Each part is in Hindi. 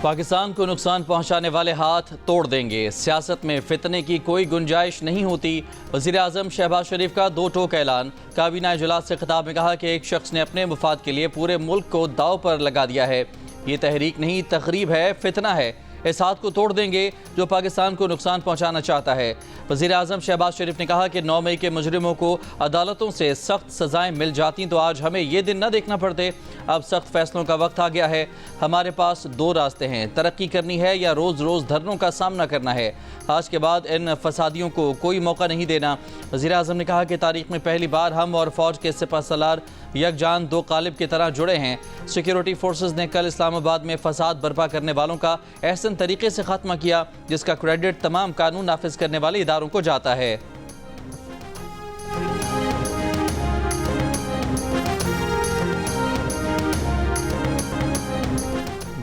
पाकिस्तान को नुकसान पहुंचाने वाले हाथ तोड़ देंगे। सियासत में फितने की कोई गुंजाइश नहीं होती। वज़ीर-ए-आज़म शहबाज शरीफ का दो टोक ऐलान। काबीना इजलास से खिताब में कहा कि एक शख्स ने अपने मुफाद के लिए पूरे मुल्क को दाव पर लगा दिया है। ये तहरीक नहीं, तकरीब है, फितना है। इस हाथ को तोड़ देंगे जो पाकिस्तान को नुकसान पहुंचाना चाहता है। वज़ीर-ए-आज़म शहबाज शरीफ ने कहा कि 9 मई के मुजरिमों को अदालतों से सख्त सजाएं मिल जाती तो आज हमें ये दिन न देखना पड़ते। अब सख्त फैसलों का वक्त आ गया है। हमारे पास दो रास्ते हैं, तरक्की करनी है या रोज़ रोज़ धरनों का सामना करना है। आज के बाद इन फसादियों को कोई मौका नहीं देना। वज़ीर-ए-आज़म ने कहा कि तारीख में पहली बार हम और फौज के सिपहसालार यकजान दो कालिब की तरह जुड़े हैं। सिक्योरिटी फोर्सेस ने कल इस्लामाबाद में फसाद बर्पा करने वालों का ऐसे तरीके से खात्मा किया जिसका क्रेडिट तमाम कानून नाफिज करने वाले इदारों को जाता है।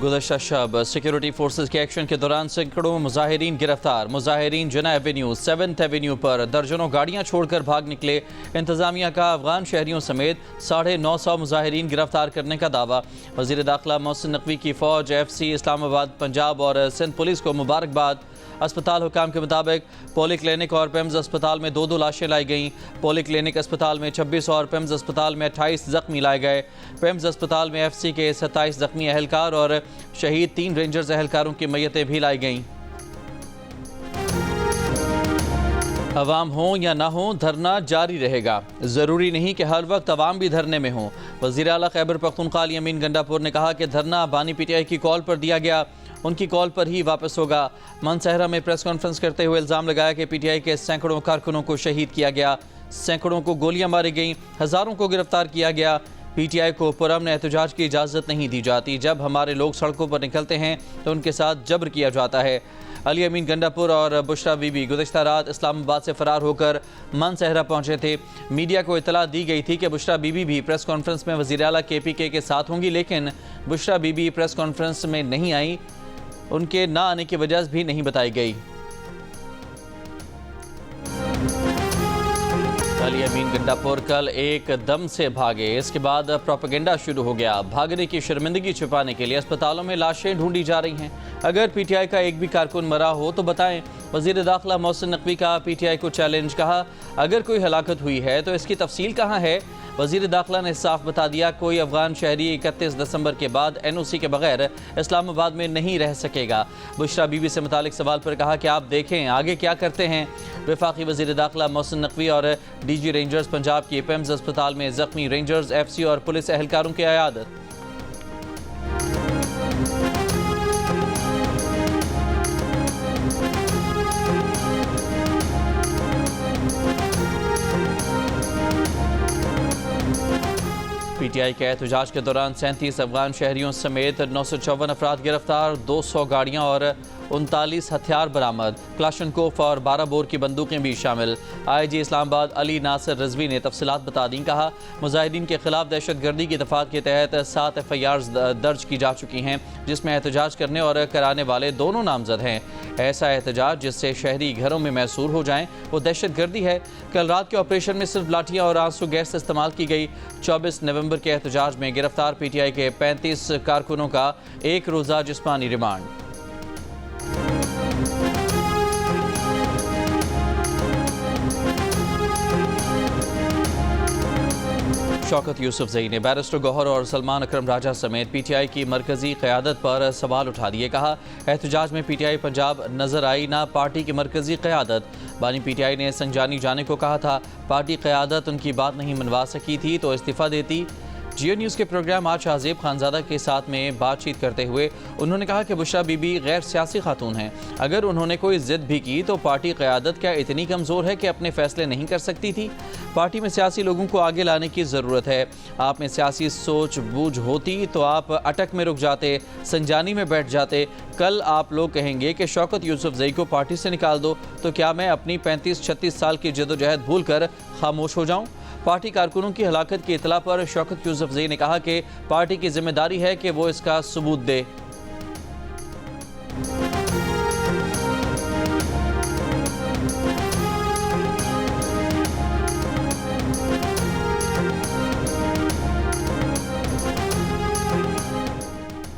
गुज़श्ता शब सिक्योरिटी फोर्सेस के एक्शन के दौरान सैकड़ों मुजाहिरीन गिरफ्तार। मुजाहिरीन जना एवेन्यू, 7th एवेन्यू पर दर्जनों गाड़ियां छोड़कर भाग निकले। इंतजामिया का अफगान शहरियों समेत 950 मुजाहिरीन गिरफ्तार करने का दावा। वज़ीर दाखिला मोहसिन नकवी की फ़ौज, FC इस्लामाबाद, पंजाब और सिंध पुलिस को मुबारकबाद। अस्पताल हुकाम के मुताबिक पोली क्लिनिक और पेम्स अस्पताल में 2 लाशें लाई गईं। पोली क्लिनिक अस्पताल में 26 और पेम्स अस्पताल में 28 जख्मी लाए गए। पेम्स अस्पताल में FC के 27 जख्मी अहलकार और शहीद 3 रेंजर्स अहलकारों की मैयतें भी लाई गईं। अवाम हो या ना हो, धरना जारी रहेगा। ज़रूरी नहीं कि हर वक्त अवाम भी धरने में हो। वज़ीर आला खैबर पख्तूनख्वा अली अमीन गंडापुर ने कहा कि धरना बानी PTI की कॉल पर दिया गया, उनकी कॉल पर ही वापस होगा। मनसहरा में प्रेस कॉन्फ्रेंस करते हुए इल्ज़ाम लगाया कि PTI के सैकड़ों कारकुनों को शहीद किया गया, सैकड़ों को गोलियां मारी गईं, हज़ारों को गिरफ्तार किया गया। PTI को पुरअमन एहतजाज की इजाज़त नहीं दी जाती। जब हमारे लोग सड़कों पर निकलते हैं तो उनके साथ जबर किया जाता है। अली अमीन गंडापुर और बुशरा बीबी गुज़श्ता रात इस्लामाबाद से फ़रार होकर मनसहरा पहुँचे थे। मीडिया को इतला दी गई थी कि बुशरा बीबी भी प्रेस कॉन्फ्रेंस में वज़ीर आला KPK के साथ होंगी, लेकिन बुशरा बीबी प्रेस कॉन्फ्रेंस में नहीं आई। उनके ना आने की वजह भी नहीं बताई गई। अली अमीन गंडापुर कल एक दम से भागे, इसके बाद प्रोपेगेंडा शुरू हो गया। भागने की शर्मिंदगी छिपाने के लिए अस्पतालों में लाशें ढूंढी जा रही हैं। अगर PTI का एक भी कारकुन मरा हो तो बताएं। वज़ीर दाखिला मोहसिन नकवी का PTI को चैलेंज। कहा अगर कोई हलाकत हुई है तो इसकी तफसील कहाँ है। वज़ीर दाखिला ने साफ बता दिया, कोई अफगान शहरी 31 दिसंबर के बाद NOC के बगैर इस्लामाबाद में नहीं रह सकेगा। बुशरा बीबी से मुतालिक सवाल पर कहा कि आप देखें आगे क्या करते हैं। वफाकी वज़ीर दाखिला मोहसिन नकवी और DG रेंजर्स पंजाब की पेम्स अस्पताल में जख्मी रेंजर्स, FC और पुलिस एहलकारों की अयादत। PTI के एहतजाज के दौरान 37 अफगान शहरियों समेत 954 अफराद गिरफ्तार, 200 गाड़ियाँ और 39 हथियार बरामद। क्लाशनकोफ और 12 बोर की बंदूकें भी शामिल। IG इस्लामाबाद अली नासिर रिजवी ने तफसीलात बता दी। कहा मुजाहिदीन के खिलाफ दहशतगर्दी की दफात के तहत 7 FIRs दर्ज की जा चुकी हैं, जिसमें एहतजाज करने और कराने वाले दोनों नामजद हैं। ऐसा एहतजाज जिससे शहरी घरों में मैसूर हो जाएं वो दहशतगर्दी है। कल रात के ऑपरेशन में सिर्फ लाठियाँ और आंसू गैस इस्तेमाल की गई। 24 नवंबर के एहतजाज में गिरफ्तार PTI के 35 कारकुनों का 1 रोज़ा जिस्मानी रिमांड। शौकत यूसुफजई ने बैरिस्टर गौहर और सलमान अकरम राजा समेत PTI की मरकजी क़यादत पर सवाल उठा दिए। कहा एहतजाज में PTI पंजाब नजर आई, ना पार्टी की मरकजी क़यादत। बानी PTI ने संजानी जाने को कहा था, पार्टी क़यादत उनकी बात नहीं मनवा सकी थी तो इस्तीफ़ा देती। जियो न्यूज़ के प्रोग्राम आज शाहजेब खानजादा के साथ में बातचीत करते हुए उन्होंने कहा कि बुशरा बीबी गैर सियासी खातून हैं। अगर उन्होंने कोई ज़िद भी की तो पार्टी क़यादत क्या इतनी कमज़ोर है कि अपने फ़ैसले नहीं कर सकती थी। पार्टी में सियासी लोगों को आगे लाने की ज़रूरत है। आप में सियासी सोच बूझ होती तो आप अटक में रुक जाते, संजानी में बैठ जाते। कल आप लोग कहेंगे कि शौकत यूसुफजई को पार्टी से निकाल दो, तो क्या मैं अपनी 35-36 साल की जदोजहद भूल कर खामोश हो जाऊँ। पार्टी कारकुनों की हलाकत की इतला पर शौकत यूसुफजई ने कहा कि पार्टी की जिम्मेदारी है कि वो इसका सबूत दे।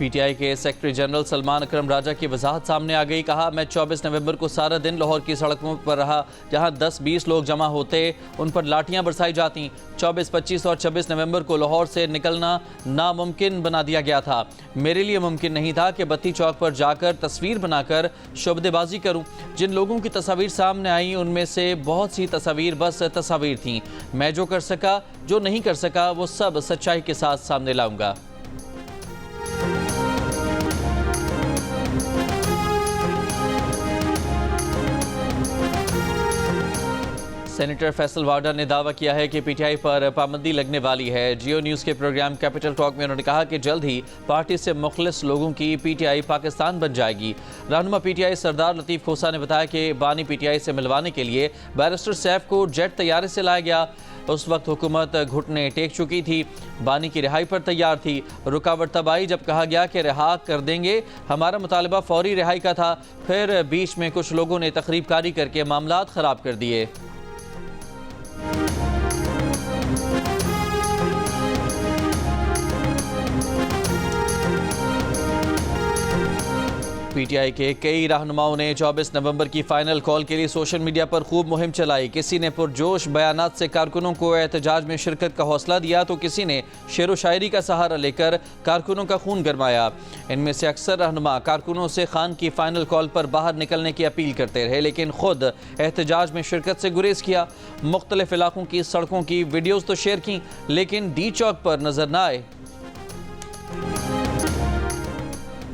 पीटीआई के सेक्रेटरी जनरल सलमान अकरम राजा की वजाहत सामने आ गई। कहा, मैं 24 नवंबर को सारा दिन लाहौर की सड़कों पर रहा, जहां 10-20 लोग जमा होते, उन पर लाठियां बरसाई जाती। 24, 25 और 26 नवंबर को लाहौर से निकलना नामुमकिन बना दिया गया था। मेरे लिए मुमकिन नहीं था कि बत्ती चौक पर जाकर तस्वीर बनाकर शोबदेबाजी करूं। जिन लोगों की तस्वीर सामने आई उनमें से बहुत सी तस्वीर बस तस्वीर थीं। मैं जो कर सका, जो नहीं कर सका, वो सब सच्चाई के साथ सामने लाऊंगा। सेनेटर फैसल वाडा ने दावा किया है कि पीटीआई पर पाबंदी लगने वाली है। जियो न्यूज़ के प्रोग्राम कैपिटल टॉक में उन्होंने कहा कि जल्द ही पार्टी से मुखलिस लोगों की पीटीआई पाकिस्तान बन जाएगी। रहनुमा पीटीआई सरदार लतीफ़ खोसा ने बताया कि बानी पीटीआई से मिलवाने के लिए बैरिस्टर सैफ को जेट तैयारे से लाया गया। उस वक्त हुकूमत घुटने टेक चुकी थी, बानी की रिहाई पर तैयार थी। रुकावट तब आई जब कहा गया कि रिहा कर देंगे। हमारा मुतालबा फौरी रिहाई का था। फिर बीच में कुछ लोगों ने तकरीबकारी करके मामलात ख़राब कर दिए। पीटीआई के कई रहनुमाओं ने 24 नवंबर की फाइनल कॉल के लिए सोशल मीडिया पर खूब मुहिम चलाई। किसी ने पुरजोश बयानात से कारकुनों को एहतजाज में शिरकत का हौसला दिया, तो किसी ने शेर व शायरी का सहारा लेकर कारकुनों का खून गरमाया। इनमें से अक्सर रहनुमा कारकुनों से खान की फाइनल कॉल पर बाहर निकलने की अपील करते रहे, लेकिन खुद एहतजाज में शिरकत से गुरेज किया। मुख्तलिफ इलाकों की सड़कों की वीडियोज़ तो शेयर की, लेकिन डी चौक पर नजर न आए।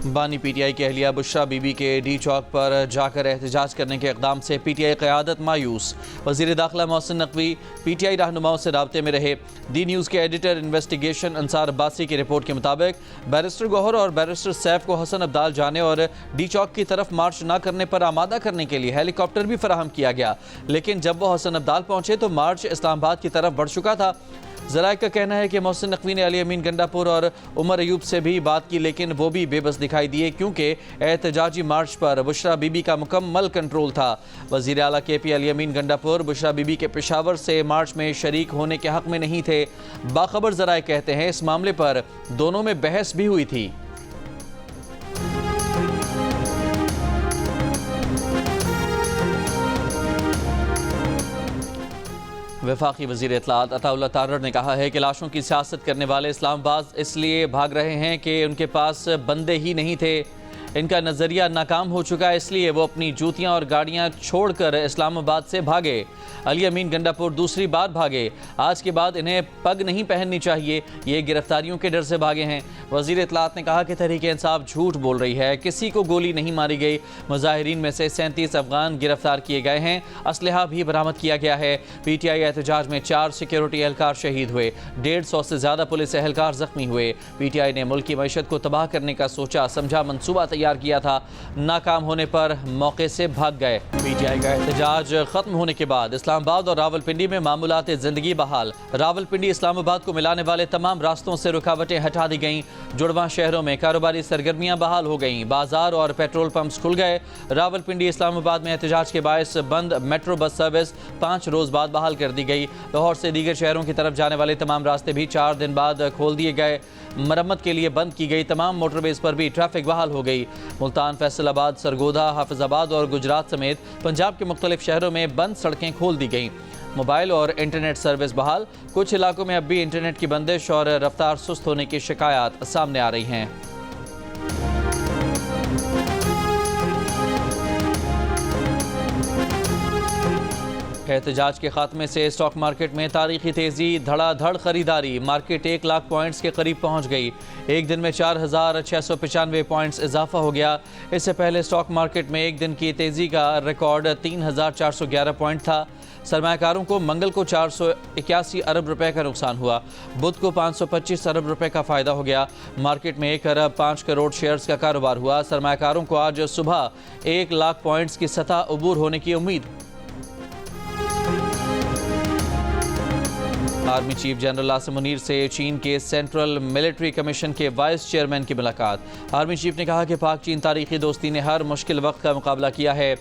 बानी पीटीआई की अहलिया बुशरा बीबी के डी चौक पर जाकर एहतजाज करने के इक़दाम से पीटीआई क़यादत मायूस। वज़ीर दाखिला मोहसिन नकवी पीटीआई रहनुमाओं से राब्ते में रहे। डी न्यूज़ के एडिटर इन्वेस्टिगेशन अंसार अब्बासी की रिपोर्ट के मुताबिक बैरिस्टर गौहर और बैरिस्टर सैफ को हसन अब्दाल जाने और डी चौक की तरफ मार्च न करने पर आमादा करने के लिए हेलीकॉप्टर भी फराहम किया गया, लेकिन जब वो हसन अब्दाल पहुँचे तो मार्च इस्लामाबाद की तरफ बढ़ चुका था। ज़राए का कहना है कि मोहसिन नकवी ने अली अमीन गंडापुर और उमर अयूब से भी बात की, लेकिन वो भी बेबस दिखाई दिए, क्योंकि एहतजाजी मार्च पर बुशरा बीबी का मुकम्मल कंट्रोल था। वज़ीर आला KP अली अमीन गंडापुर बुशरा बीबी के पेशावर से मार्च में शरीक होने के हक़ में नहीं थे। बाखबर ज़राए कहते हैं इस मामले पर दोनों में बहस भी हुई थी। वफाकी वज़ीर इत्तलात अताउल्लाह तारर ने कहा है कि लाशों की सियासत करने वाले इस्लामाबाद इसलिए भाग रहे हैं कि उनके पास बंदे ही नहीं थे। इनका नज़रिया नाकाम हो चुका है, इसलिए वो अपनी जूतियां और गाड़ियां छोड़कर इस्लामाबाद से भागे। अली अमीन गंडापुर दूसरी बार भागे। आज के बाद इन्हें पग नहीं पहननी चाहिए, ये गिरफ्तारियों के डर से भागे हैं। वज़ीर इत्तलात ने कहा कि तहरीक इंसाफ झूठ बोल रही है, किसी को गोली नहीं मारी गई। मुजाहिरीन में से 37 अफगान गिरफ्तार किए गए हैं, असलहा भी बरामद किया गया है। पीटीआई एहतजाज में 4 सिक्योरिटी एहलकार शहीद हुए, 150 से ज़्यादा पुलिस एहलकार जख्मी हुए। पीटीआई ने मुल्क की मईशत को तबाह करने का सोचा समझा मनसूबा तैयार किया था, नाकाम होने पर मौके से भाग गए। पीटीआई का एहतजाज खत्म होने के बाद इस्लामाबाद और रावलपिंडी में मामूलात जिंदगी बहाल। रावलपिंडी इस्लामाबाद को मिलाने वाले तमाम रास्तों से रुकावटें हटा दी गईं। जुड़वा शहरों में कारोबारी सरगर्मियां बहाल हो गईं, बाजार और पेट्रोल पंप्स खुल गए। रावलपिंडी इस्लामाबाद में एहतजाज के बायस बंद मेट्रो बस सर्विस 5 रोज़ बाद बहाल कर दी गई। लाहौर से दीगर शहरों की तरफ जाने वाले तमाम रास्ते भी 4 दिन बाद खोल दिए गए। मरम्मत के लिए बंद की गई तमाम मोटरवेज पर भी ट्रैफिक बहाल हो गई। मुल्तान, फैसलाबाद, सरगोधा, हाफिजाबाद और गुजरात समेत पंजाब के मुख्तलिफ शहरों में बंद सड़कें खोल दी गईं। मोबाइल और इंटरनेट सर्विस बहाल। कुछ इलाकों में अब भी इंटरनेट की बंदिश और रफ्तार सुस्त होने की शिकायत सामने आ रही हैं। एहतजाज के खात्मे से स्टॉक मार्केट में तारीखी तेज़ी, धड़ाधड़ खरीदारी। मार्केट 1 लाख पॉइंट्स के करीब पहुंच गई। एक दिन में 4,695 पॉइंट्स इजाफा हो गया। इससे पहले स्टॉक मार्केट में एक दिन की तेज़ी का रिकॉर्ड 3,411 पॉइंट था। सरमायाकारों को मंगल को 481 अरब रुपए का नुकसान हुआ। बुध को 525 अरब रुपए का फ़ायदा हो गया। मार्केट में 1 अरब 5 करोड़ शेयर्स का कारोबार हुआ। सरमायाकारों को आज सुबह 1 लाख पॉइंट्स की सतह अबूर होने की उम्मीद। Army chief general Asim Munir से चीन के सेंट्रल मिलिट्री कमीशन के वाइस चेयरमैन की मुलाकात। आर्मी चीफ ने कहा कि पाक चीन तारीखी दोस्ती ने हर मुश्किल वक्त का मुकाबला किया है।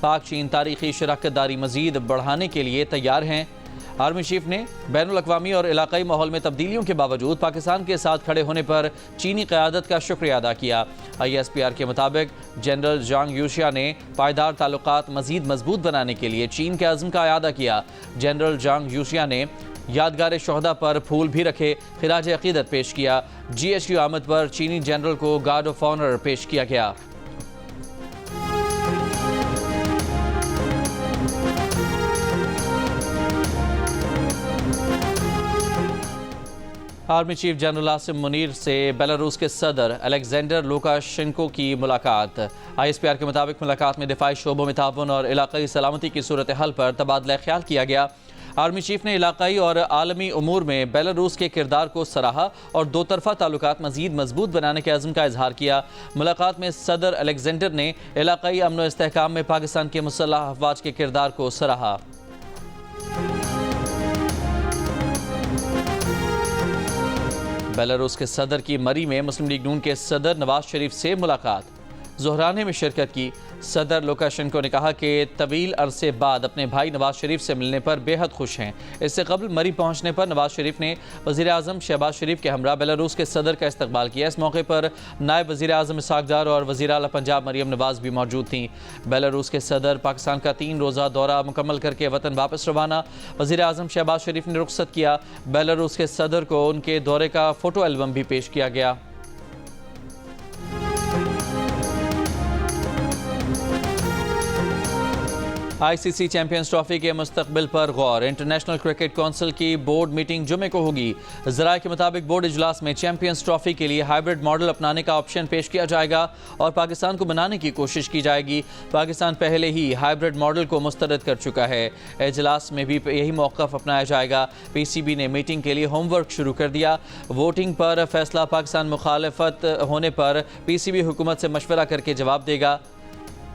पाक चीन तारीखी शराकत दारी मजीद बढ़ाने के लिए तैयार हैं। आर्मी चीफ ने बैनुल अक़वामी और इलाकाई माहौल में तब्दीलियों के बावजूद पाकिस्तान के साथ खड़े होने पर चीनी क़यादत का शुक्रिया अदा किया। ISPR के मुताबिक जनरल जांग यूशिया ने पायदार ताल्लुकात मज़ीद मजबूत बनाने के लिए चीन के अज़्म का अयादा किया। जनरल जांग यूशिया ने यादगार शोहदा पर फूल भी रखे, खिराज अक़ीदत पेश किया। GHQ आमद पर चीनी जनरल को गार्ड ऑफ ऑनर पेश किया गया। Army chief general Asim Munir से बेलारूस के सदर अलेक्जेंडर लुकाशेंको की मुलाकात। ISPR के मुताबिक मुलाकात में दिफाई शोबों में ताउन और इलाकाई सलामती की सूरत हाल पर तबादला ख्याल किया गया। आर्मी चीफ ने इलाकाई और आलमी उमूर में बेलारूस के किरदार को सराहा और दो तरफा ताल्लुकात मजीद मजबूत बनाने के अज़्म का इजहार किया। मुलाकात में सदर अलेक्जेंडर ने इलाकाई अमन व इस्तेहकाम में पाकिस्तान के मुसल्लह अफवाज के किरदार को सराहा। बेलारूस के सदर की मरी में मुस्लिम लीग नून के सदर नवाज शरीफ से मुलाकात, ज़ोहराने में शिरकत की। सदर लुकाशेंको ने कहा कि तवील अरसे बाद अपने भाई नवाज शरीफ से मिलने पर बेहद खुश हैं। इससे कबल मरी पहुंचने पर नवाज शरीफ ने वज़ीर आज़म शहबाज शरीफ के हमरा बेलारूस के सदर का इस्तकबाल किया। इस मौके पर नायब वज़ीर आज़म इसहाक डार और वज़ीर आला पंजाब मरियम नवाज भी मौजूद थीं। बेलारूस के सदर पाकिस्तान का 3 रोज़ा दौरा मुकम्मल करके वतन वापस रवाना। वज़ीर आज़म शहबाज शरीफ ने रुखसत किया। बेलारूस के सदर को उनके दौरे का फ़ोटो एल्बम भी पेश किया गया। ICC चैंपियंस ट्रॉफी के मुस्तकबिल पर गौर। इंटरनेशनल क्रिकेट काउंसिल की बोर्ड मीटिंग जुमे को होगी। ज़राए के मुताबिक बोर्ड इजलास में चैंपियंस ट्रॉफी के लिए हाइब्रिड मॉडल अपनाने का ऑप्शन पेश किया जाएगा और पाकिस्तान को बनाने की कोशिश की जाएगी। पाकिस्तान पहले ही हाइब्रिड मॉडल को मुस्तरद कर चुका है। इजलास में भी यही मौक़िफ़ अपनाया जाएगा। PCB ने मीटिंग के लिए होमवर्क शुरू कर दिया। वोटिंग पर फैसला पाकिस्तान मुखालफत होने पर PCB हुकूमत से मशवरा करके जवाब देगा।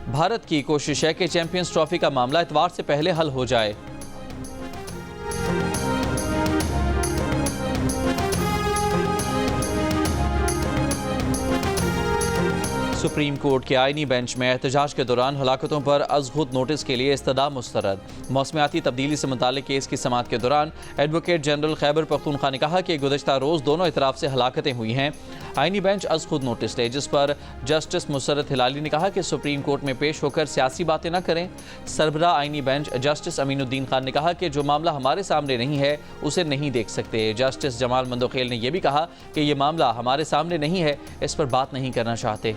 भारत की कोशिश है कि चैंपियंस ट्रॉफी का मामला इतवार से पहले हल हो जाए। सुप्रीम कोर्ट के आईनी बेंच में एहतजाज के दौरान हलाकतों पर अज़-खुद नोटिस के लिए इस्तदा मुस्तरद। मौसमियाती तब्दीली से मुतालिक केस की समाअत के दौरान एडवोकेट जनरल खैबर पख्तूनख्वा ने कहा कि गुज़श्ता रोज़ दोनों इतराफ़ से हलाकतें हुई हैं। आईनी बेंच अज़-खुद नोटिस ले, जिस पर जस्टिस मुसर्रत हिलाली ने कहा कि सुप्रीम कोर्ट में पेश होकर सियासी बातें न करें। सरबरा आईनी बेंच जस्टिस अमीनुद्दीन खान ने कहा कि जो मामला हमारे सामने नहीं है उसे नहीं देख सकते। जस्टिस जमाल मंदोखेल ने यह भी कहा कि यह मामला हमारे सामने नहीं है, इस पर बात नहीं करना चाहते।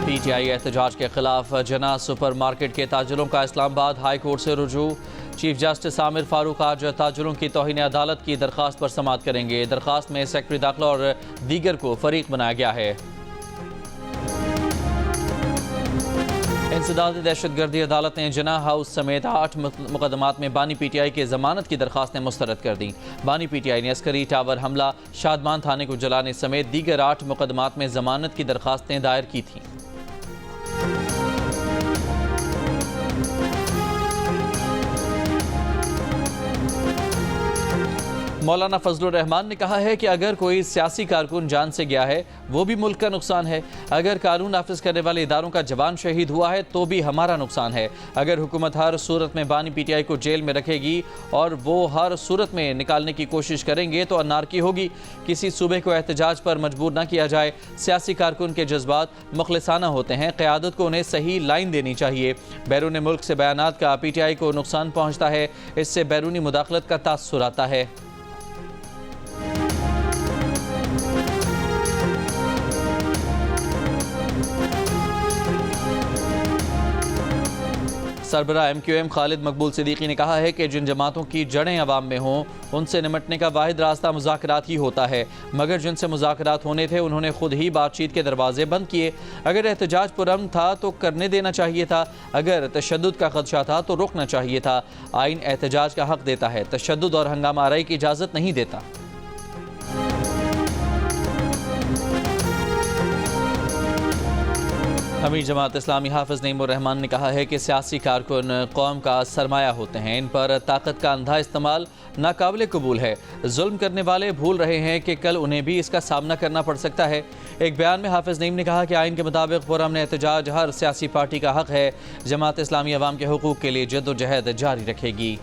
PTI एहतजाज के खिलाफ जना सुपर मार्केट के ताजिरों का इस्लामाबाद हाई कोर्ट से रुजू। चीफ जस्टिस आमिर फारूक आज ताजिरों की तौहीन अदालत की दरख्वास्त पर समाअत करेंगे। दरख्वास्त में सेक्रेटरी दाखिला और दीगर को फरीक बनाया गया है। इंसदादी दहशतगर्दी अदालत ने जना हाउस समेत 8 मुकदमात में बानी PTI की जमानत की दरखास्तें मुस्तरद कर दी। बानी PTI ने अस्करी टावर हमला, शादमान थाने को जलाने समेत दीगर 8 मुकदमात में जमानत की दरखास्तें दायर की थीं। मौलाना फजलुर रहमान ने कहा है कि अगर कोई सियासी कारकुन जान से गया है वो भी मुल्क का नुकसान है। अगर कानून नाफिज करने वाले इदारों का जवान शहीद हुआ है तो भी हमारा नुकसान है। अगर हुकूमत हर सूरत में बानी PTI को जेल में रखेगी और वो हर सूरत में निकालने की कोशिश करेंगे तो अनारकी होगी। किसी सूबे को एहतजाज पर मजबूर न किया जाए। सियासी कारकुन के जज्बात मुखलिसाना होते हैं, क़यादत को उन्हें सही लाइन देनी चाहिए। बैरून मुल्क से बयानात का PTI को नुकसान पहुँचता है, इससे बैरूनी मुदाखलत का तासुर आता है। सरबरा MQM खालिद मकबूल सिद्दीकी ने कहा है कि जिन जमातों की जड़ें अवाम में हों उनसे निमटने का वाहिद रास्ता मुज़ाकरात ही होता है, मगर जिनसे मुज़ाकरात होने थे उन्होंने खुद ही बातचीत के दरवाजे बंद किए। अगर एहतजाज पुरअमन था तो करने देना चाहिए था, अगर तशद्दुद का खदशा था तो रोकना चाहिए था। आइन एहतजाज का हक देता है, तशद्दुद और हंगामा आराई की इजाज़त नहीं देता। अमीर जमात इस्लामी हाफिज नईमुर रहमान ने कहा है कि सियासी कारकुन कौम का सरमाया होते हैं, इन पर ताकत का अंधा इस्तेमाल नाकाबिल कबूल है। जुल्म करने वाले भूल रहे हैं कि कल उन्हें भी इसका सामना करना पड़ सकता है। एक बयान में हाफिज नईम ने कहा कि आइन के मुताबिक पुरअमन एहतजाज हर सियासी पार्टी का हक है। जमात इस्लामी अवाम के हुकूक के लिए जद्दोजहद जारी रखेगी।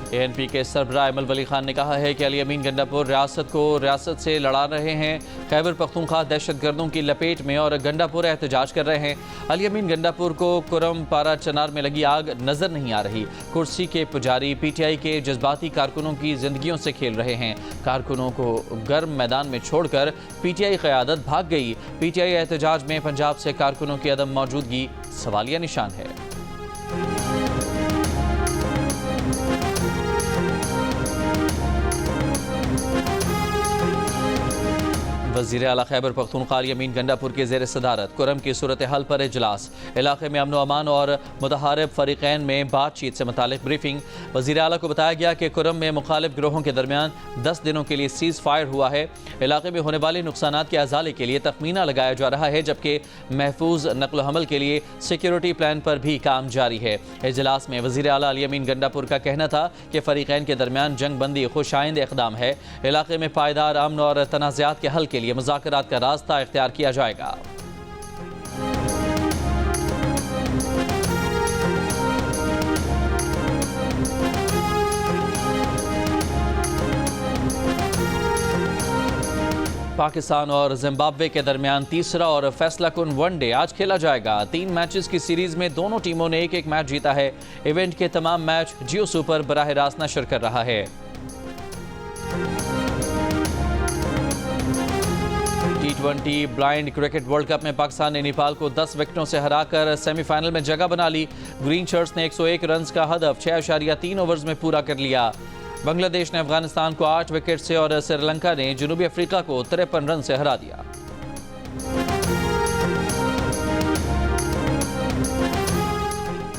ANP के सरबराह अमल वली खान ने कहा है कि अली अमीन गंडापुर रियासत को रियासत से लड़ा रहे हैं। खैबर पख्तूनख्वा दहशतगर्दों की लपेट में और गंडापुर एहतजाज कर रहे हैं। अली अमीन गंडापुर को कुरम पारा चनार में लगी आग नजर नहीं आ रही। कुर्सी के पुजारी PTI के जज्बाती कारकुनों की जिंदगियों से खेल रहे हैं। कारकुनों को गर्म मैदान में छोड़कर PTI क़यादत भाग गई। PTI एहतजाज में पंजाब से कारकुनों की अदम मौजूदगी सवालिया निशान है। वज़ीर आला खैबर पख्तूनख्वा अली अमीन गंडापुर के ज़ेर सदारत कुरम की सूरत हाल पर इजलास। इलाके में अमन व अमान और मुतहारिब फरीक़ैन में बातचीत से मुतालिक ब्रीफिंग। वज़ीर आला को बताया गया कि कुरम में मुखालिफ गिरोहों के दरमियान 10 दिनों के लिए सीज़ फायर हुआ है। इलाके में होने वाले नुकसानात के अजाले के लिए तखमीना लगाया जा रहा है, जबकि महफूज नकल हमल के लिए सिक्योरिटी प्लान पर भी काम जारी है। इजलास में वज़ीर आला अली अमीन गंडापुर का कहना था कि फरीक़ैन के दरमियान जंग बंदी खुशाइंद इक़दाम है। इलाके में पायदार अमन और तनाज़ात के हल के लिए मुज़ाकरात का रास्ता इख्तियार किया जाएगा। पाकिस्तान और जिम्बाब्वे के दरमियान तीसरा और फैसला कुन वनडे आज खेला जाएगा। 3 मैचेस की सीरीज में दोनों टीमों ने एक मैच जीता है। इवेंट के तमाम मैच जियो सुपर बराह रास्त नशर कर रहा है। T20 blind cricket world cup में पाकिस्तान ने नेपाल को 10 विकेटों से हराकर सेमीफाइनल में जगह बना ली। ग्रीन शर्ट्स ने 101 रन का हदफ 6.3 ओवर्स में पूरा कर लिया। बांग्लादेश ने अफगानिस्तान को 8 विकेट से और श्रीलंका ने जनूबी अफ्रीका को 53 रन से हरा दिया।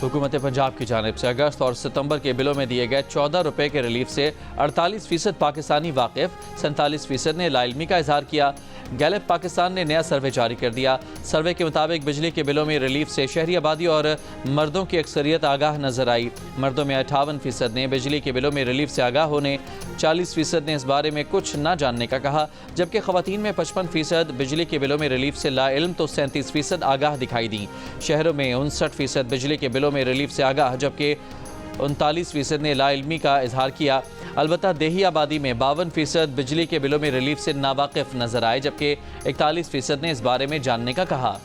हुकूमत पंजाब की जानिब से अगस्त और सितंबर के बिलों में दिए गए 14 रुपए के रिलीफ से 48% पाकिस्तानी वाकिफ, 47% ने लाइल्मी का इजहार किया। गैलेप पाकिस्तान ने नया सर्वे जारी कर दिया। सर्वे के मुताबिक बिजली के बिलों में रिलीफ से शहरी आबादी और मर्दों की अक्सरियत आगाह नजर आई। मर्दों में 58% ने बिजली के बिलों में रिलीफ से आगाह होने, 40% ने इस बारे में कुछ न जानने का कहा, जबकि खवातीन में 55% बिजली के बिलों में रिलीफ से लाइल्म तो 37% आगाह दिखाई दी। शहरों में 59% बिजली के बिलों में रिलीफ से आगाह, जबकि 39% ने लाइल्मी का इजहार किया। अलबत्ता देही आबादी में 52% बिजली के बिलों में रिलीफ से नावाकिफ नजर आए, जबकि 41% ने इस बारे में जानने का कहा।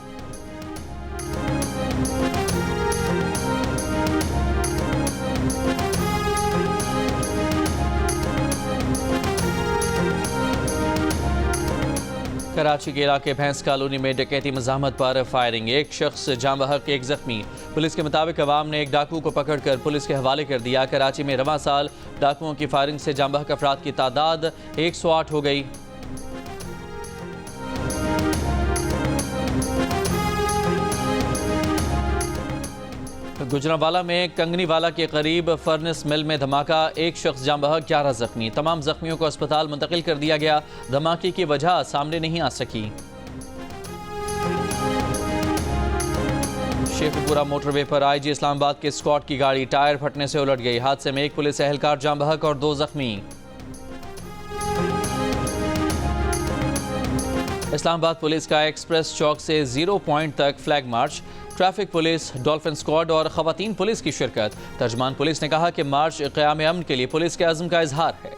कराची के इलाके भैंस कॉलोनी में डकैती मज़ाहमत पर फायरिंग, एक शख्स जाँ बहक, एक जख्मी। पुलिस के मुताबिक अवाम ने एक डाकू को पकड़कर पुलिस के हवाले कर दिया। कराची में रवां साल डाकुओं की फायरिंग से जाँ बहक अफराद की तादाद 108 हो गई। गुजरांवाला में कंगनीवाला के करीब फर्नेस मिल में धमाका, एक शख्स जाँ बहक, 11 जख्मी। तमाम जख्मियों को अस्पताल मुंतकिल कर दिया गया। धमाके की वजह सामने नहीं आ सकी। शेखपुरा मोटरवे पर IG इस्लामाबाद के स्क्वाड की गाड़ी टायर फटने से उलट गई। हादसे में एक पुलिस एहलकार जाँ बहक और 2 जख्मी। इस्लामाबाद पुलिस का एक्सप्रेस चौक से 0 पॉइंट तक flag march, traffic police, dolphin squad और खवातीन पुलिस की शिरकत। तर्जमान पुलिस ने कहा कि मार्च क़याम अमन के लिए पुलिस के अज़्म का इजहार है।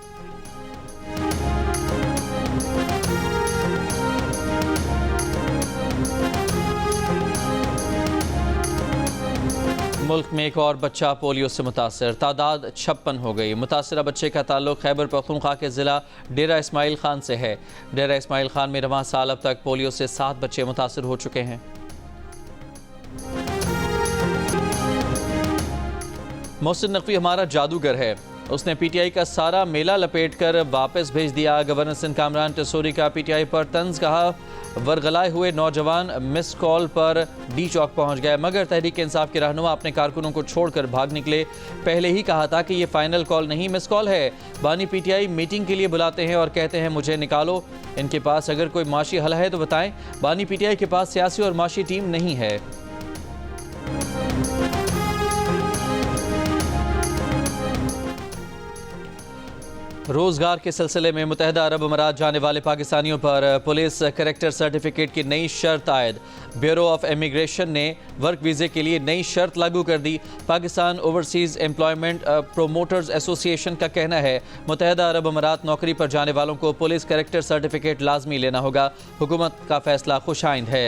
मुल्क में एक और बच्चा पोलियो से मुतासर, तादाद 56 हो गई। मुतासरा बच्चे का ताल्लुक खैबर पख्तूनख्वा के ज़िला डेरा इस्माइल खान से है। डेरा इस्माइल खान में रवां साल अब तक पोलियो से 7 बच्चे मुतासर हो चुके हैं। मोहसिन नकवी हमारा जादूगर है। उसने पीटीआई का सारा मेला लपेटकर वापस भेज दिया। गवर्नर सिंध कामरान टसूरी का पीटीआई पर तंज, कहा वरगलाए हुए नौजवान मिस कॉल पर डी चौक पहुंच गए, मगर तहरीक इंसाफ के रहनुमा अपने कारकुनों को छोड़कर भाग निकले। पहले ही कहा था कि ये फाइनल कॉल नहीं मिस कॉल है। बानी पीटीआई मीटिंग के लिए बुलाते हैं और कहते हैं मुझे निकालो। इनके पास अगर कोई माशी हल है तो बताएं। बानी पीटीआई के पास सियासी और माशी टीम नहीं है। रोजगार के सिलसिले में मुत्तहिदा अरब अमारात जाने वाले पाकिस्तानियों पर पुलिस कैरेक्टर सर्टिफिकेट की नई शर्त आयद। ब्यूरो ऑफ इमिग्रेशन ने वर्क वीज़े के लिए नई शर्त लागू कर दी। Pakistan overseas employment promoters association का कहना है मुत्तहिदा अरब अमारात नौकरी पर जाने वालों को पुलिस कैरेक्टर सर्टिफिकेट लाजमी लेना होगा। हुकूमत का फैसला खुशाइंद है।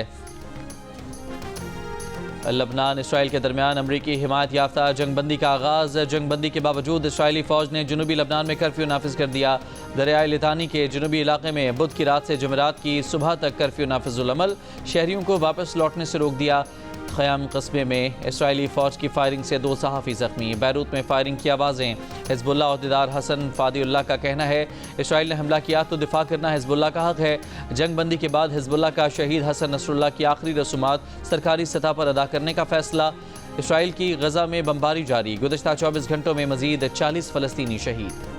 लबनान इसराइल के दरमियान अमरीकी हिमायत याफ्ता जंगबंदी का आगाज़। जंगबंदी के बावजूद इसराइली फ़ौज ने जनूबी लबनान में कर्फ्यू नाफिज कर दिया। दरियाए लितानी के जनूबी इलाके में बुध की रात से जुमेरात की सुबह तक कर्फ्यू नाफिजुल अमल। शहरियों को वापस लौटने से रोक दिया। ख़याम कस्बे में इसराइली फ़ौज की फायरिंग से 2 सहाफ़ी ज़ख्मी। बैरूत में फायरिंग की आवाज़ें। हिज़्बुल्लाह अहदेदार हसन फादिउल्लाह का कहना है इसराइल ने हमला किया तो दिफा करना हिज़्बुल्लाह का हक़ है। जंगबंदी के बाद हिज़्बुल्लाह का शहीद हसन नसरुल्लाह की आखिरी रसूमात सरकारी सतह पर अदा करने का फ़ैसला। इसराइल की गज़ा में बमबारी जारी। गुज़श्ता 24 घंटों में मज़ीद 40 फ़लस्तीनी शहीद।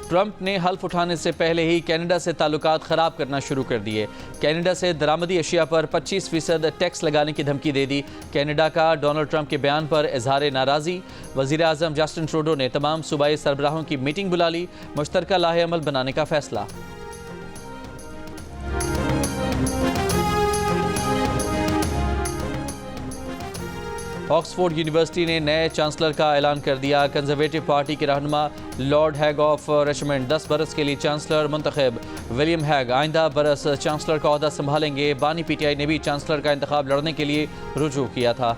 ट्रंप ने हल्फ उठाने से पहले ही कनाडा से ताल्लुकात ख़राब करना शुरू कर दिए। कनाडा से दरामदी अशिया पर 25% टैक्स लगाने की धमकी दे दी। कनाडा का डोनाल्ड ट्रंप के बयान पर इजहार नाराज़ी। वज़ीर आज़म जस्टिन ट्रूडो ने तमाम सूबाई सरबराहों की मीटिंग बुला ली। मुश्तरका लाहे अमल बनाने का फैसला। ऑक्सफोर्ड यूनिवर्सिटी ने नए चांसलर का ऐलान कर दिया। कंजर्वेटिव पार्टी के रहनुमा लॉर्ड हैग ऑफ रिचमंड 10 बरस के लिए चांसलर मुंतखब। विलियम हैग आइंदा बरस चांसलर का ओहदा संभालेंगे। बानी पीटीआई ने भी चांसलर का इंतखाब लड़ने के लिए रुजू किया था।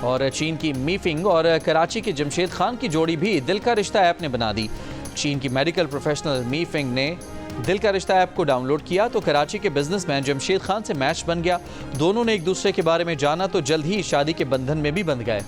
और चीन की मीफिंग और कराची के जमशेद खान की जोड़ी भी दिल का रिश्ता ऐप ने बना दी। चीन की मेडिकल प्रोफेशनल मीफिंग ने दिल का रिश्ता ऐप को डाउनलोड किया तो कराची के बिजनेसमैन जमशेद खान से मैच बन गया। दोनों ने एक दूसरे के बारे में जाना तो जल्द ही शादी के बंधन में भी बंध गए।